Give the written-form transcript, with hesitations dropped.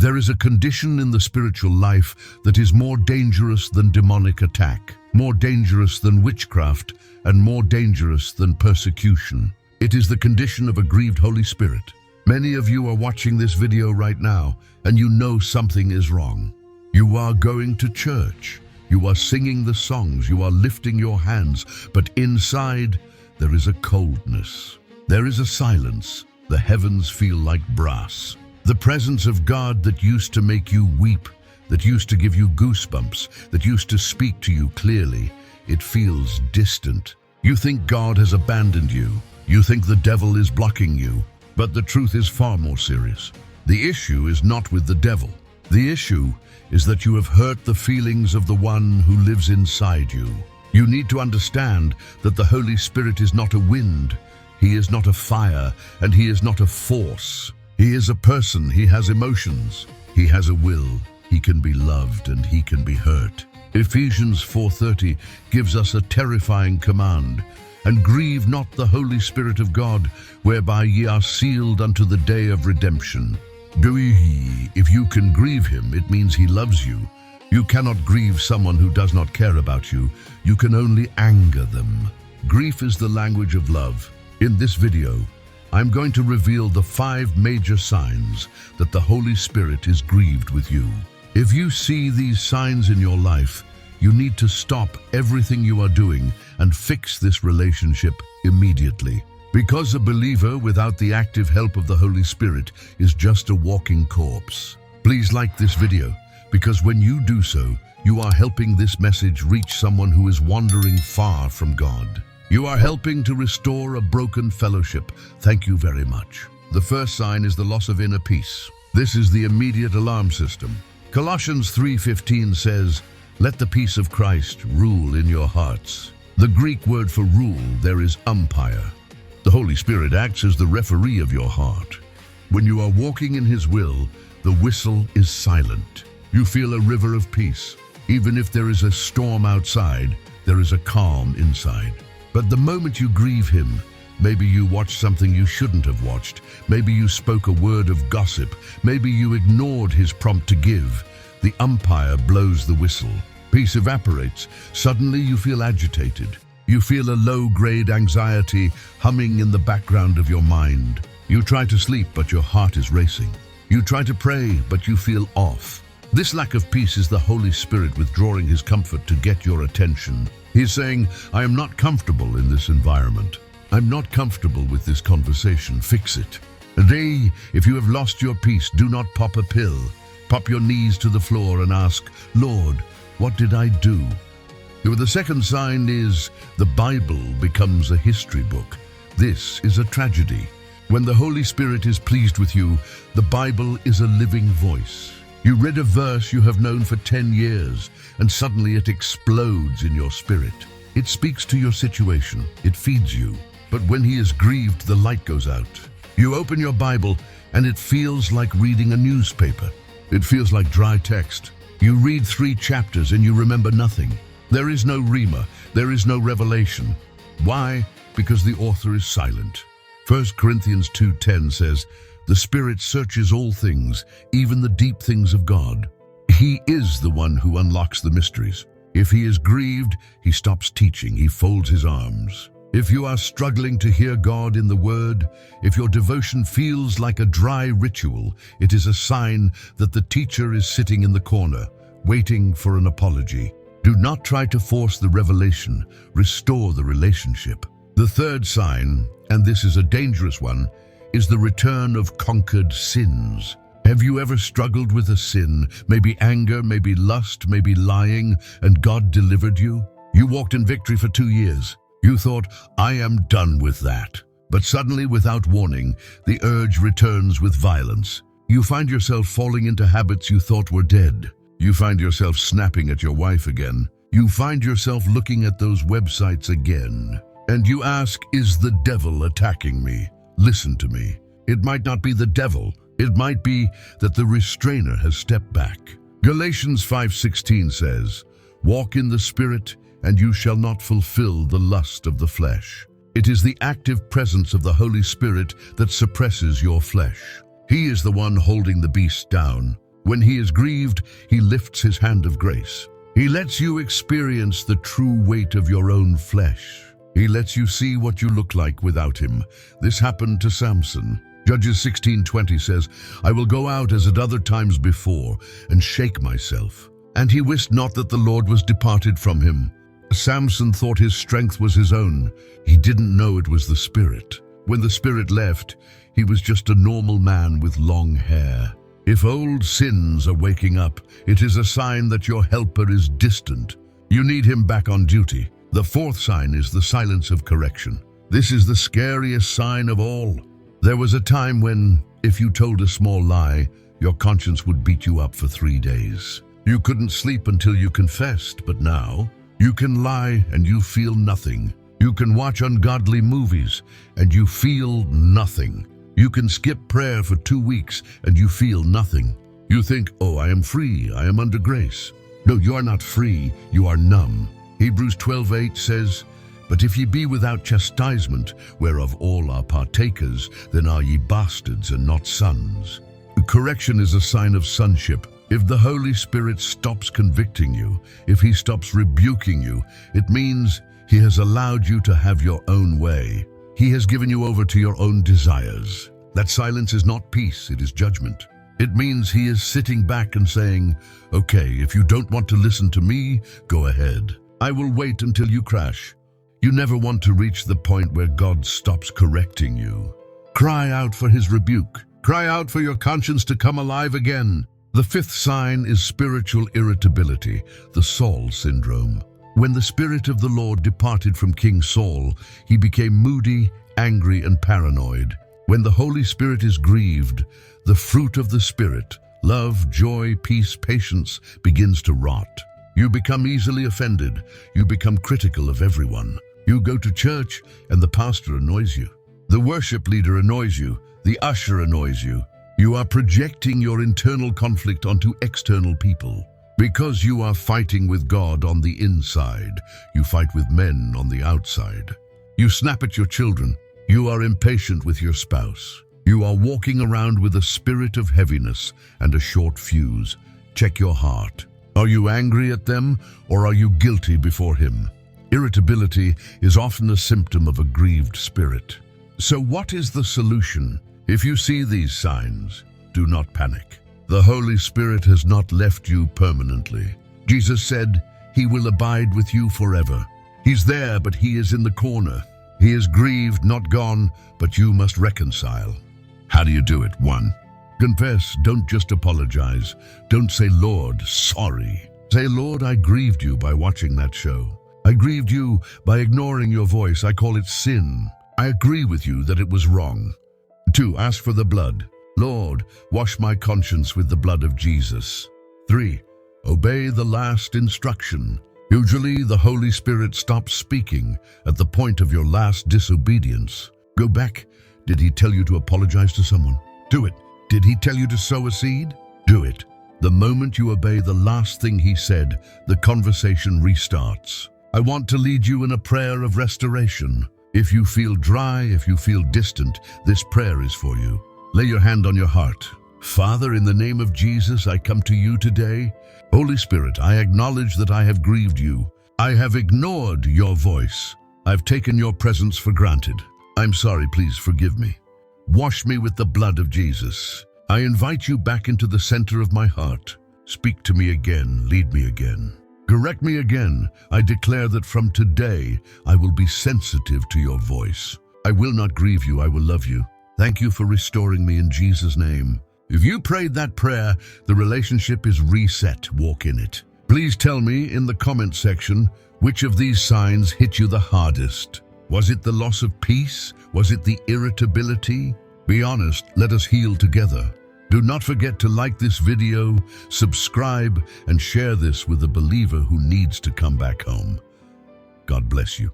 There is a condition in the spiritual life that is more dangerous than demonic attack, more dangerous than witchcraft, and more dangerous than persecution. It is the condition of a grieved Holy Spirit. Many of you are watching this video right now, and you know something is wrong. You are going to church. You are singing the songs. You are lifting your hands. But inside, there is a coldness. There is a silence. The heavens feel like brass. The presence of God that used to make you weep, that used to give you goosebumps, that used to speak to you clearly, it feels distant. You think God has abandoned you. You think the devil is blocking you. But the truth is far more serious. The issue is not with the devil. The issue is that you have hurt the feelings of the one who lives inside you. You need to understand that the Holy Spirit is not a wind. He is not a fire, and he is not a force. He is a person. He has emotions. He has a will. He can be loved and he can be hurt. Ephesians 4:30 gives us a terrifying command. And grieve not the Holy Spirit of God, whereby ye are sealed unto the day of redemption. If you can grieve him, it means he loves you. You cannot grieve someone who does not care about you. You can only anger them. Grief is the language of love. In this video, I'm going to reveal the 5 major signs that the Holy Spirit is grieved with you. If you see these signs in your life, you need to stop everything you are doing and fix this relationship immediately. Because a believer without the active help of the Holy Spirit is just a walking corpse. Please like this video, because when you do so, you are helping this message reach someone who is wandering far from God. You are helping to restore a broken fellowship. Thank you very much. The first sign is the loss of inner peace. This is the immediate alarm system. Colossians 3:15 says, "Let the peace of Christ rule in your hearts." The Greek word for rule there is umpire. The Holy Spirit acts as the referee of your heart. When you are walking in his will, the whistle is silent. You feel a river of peace. Even if there is a storm outside, there is a calm inside. But the moment you grieve him, maybe you watched something you shouldn't have watched. Maybe you spoke a word of gossip. Maybe you ignored his prompt to give. The umpire blows the whistle. Peace evaporates. Suddenly you feel agitated. You feel a low-grade anxiety humming in the background of your mind. You try to sleep, but your heart is racing. You try to pray, but you feel off. This lack of peace is the Holy Spirit withdrawing his comfort to get your attention. He's saying, I am not comfortable in this environment. I'm not comfortable with this conversation. Fix it. Today, if you have lost your peace, do not pop a pill. Pop your knees to the floor and ask, Lord, what did I do? The second sign is the Bible becomes a history book. This is a tragedy. When the Holy Spirit is pleased with you, the Bible is a living voice. You read a verse you have known for 10 years, and suddenly it explodes in your spirit. It speaks to your situation. It feeds you. But when he is grieved, the light goes out. You open your Bible, and it feels like reading a newspaper. It feels like dry text. You read 3 chapters and you remember nothing. There is no rhema. There is no revelation. Why? Because the author is silent. 1 Corinthians 2:10 says, "The Spirit searches all things, even the deep things of God." He is the one who unlocks the mysteries. If he is grieved, he stops teaching. He folds his arms. If you are struggling to hear God in the Word, if your devotion feels like a dry ritual, it is a sign that the teacher is sitting in the corner, waiting for an apology. Do not try to force the revelation. Restore the relationship. The third sign, and this is a dangerous one, is the return of conquered sins. Have you ever struggled with a sin, maybe anger, maybe lust, maybe lying, and God delivered you? You walked in victory for 2 years. You thought, I am done with that. But suddenly, without warning, the urge returns with violence. You find yourself falling into habits you thought were dead. You find yourself snapping at your wife again. You find yourself looking at those websites again. And you ask, is the devil attacking me? Listen to me. It might not be the devil. It might be that the restrainer has stepped back. Galatians 5:16 says, "Walk in the Spirit, and you shall not fulfill the lust of the flesh." It is the active presence of the Holy Spirit that suppresses your flesh. He is the one holding the beast down. When he is grieved, he lifts his hand of grace. He lets you experience the true weight of your own flesh. He lets you see what you look like without him. This happened to Samson. Judges 16:20 says, "I will go out as at other times before, and shake myself. And he wist not that the Lord was departed from him." Samson thought his strength was his own. He didn't know it was the Spirit. When the Spirit left, he was just a normal man with long hair. If old sins are waking up, it is a sign that your helper is distant. You need him back on duty. The fourth sign is the silence of correction. This is the scariest sign of all. There was a time when, if you told a small lie, your conscience would beat you up for 3 days. You couldn't sleep until you confessed, but now, you can lie and you feel nothing. You can watch ungodly movies and you feel nothing. You can skip prayer for 2 weeks and you feel nothing. You think, "Oh, I am free, I am under grace." No, you are not free, you are numb. Hebrews 12:8 says, "But if ye be without chastisement, whereof all are partakers, then are ye bastards and not sons." Correction is a sign of sonship. If the Holy Spirit stops convicting you, if he stops rebuking you, it means he has allowed you to have your own way. He has given you over to your own desires. That silence is not peace, it is judgment. It means he is sitting back and saying, "Okay, if you don't want to listen to me, go ahead. I will wait until you crash." You never want to reach the point where God stops correcting you. Cry out for his rebuke. Cry out for your conscience to come alive again. The fifth sign is spiritual irritability, the Saul syndrome. When the Spirit of the Lord departed from King Saul, he became moody, angry, and paranoid. When the Holy Spirit is grieved, the fruit of the Spirit, love, joy, peace, patience, begins to rot. You become easily offended. You become critical of everyone. You go to church and the pastor annoys you. The worship leader annoys you. The usher annoys you. You are projecting your internal conflict onto external people. Because you are fighting with God on the inside, you fight with men on the outside. You snap at your children. You are impatient with your spouse. You are walking around with a spirit of heaviness and a short fuse. Check your heart. Are you angry at them, or are you guilty before him? Irritability is often a symptom of a grieved spirit. So what is the solution? If you see these signs, do not panic. The Holy Spirit has not left you permanently. Jesus said, "He will abide with you forever." He's there, but he is in the corner. He is grieved, not gone, but you must reconcile. How do you do it? 1. Confess. Don't just apologize. Don't say, "Lord, sorry." Say, "Lord, I grieved you by watching that show. I grieved you by ignoring your voice. I call it sin. I agree with you that it was wrong." 2. Ask for the blood. "Lord, wash my conscience with the blood of Jesus." 3. Obey the last instruction. Usually, the Holy Spirit stops speaking at the point of your last disobedience. Go back. Did he tell you to apologize to someone? Do it. Did he tell you to sow a seed? Do it. The moment you obey the last thing he said, the conversation restarts. I want to lead you in a prayer of restoration. If you feel dry, if you feel distant, this prayer is for you. Lay your hand on your heart. Father, in the name of Jesus, I come to you today. Holy Spirit, I acknowledge that I have grieved you. I have ignored your voice. I've taken your presence for granted. I'm sorry, please forgive me. Wash me with the blood of Jesus. I invite you back into the center of my heart. Speak to me again, lead me again. Correct me again. I declare that from today, I will be sensitive to your voice. I will not grieve you, I will love you. Thank you for restoring me in Jesus' name. If you prayed that prayer, the relationship is reset. Walk in it. Please tell me in the comment section, which of these signs hit you the hardest? Was it the loss of peace? Was it the irritability? Be honest, let us heal together. Do not forget to like this video, subscribe, and share this with a believer who needs to come back home. God bless you.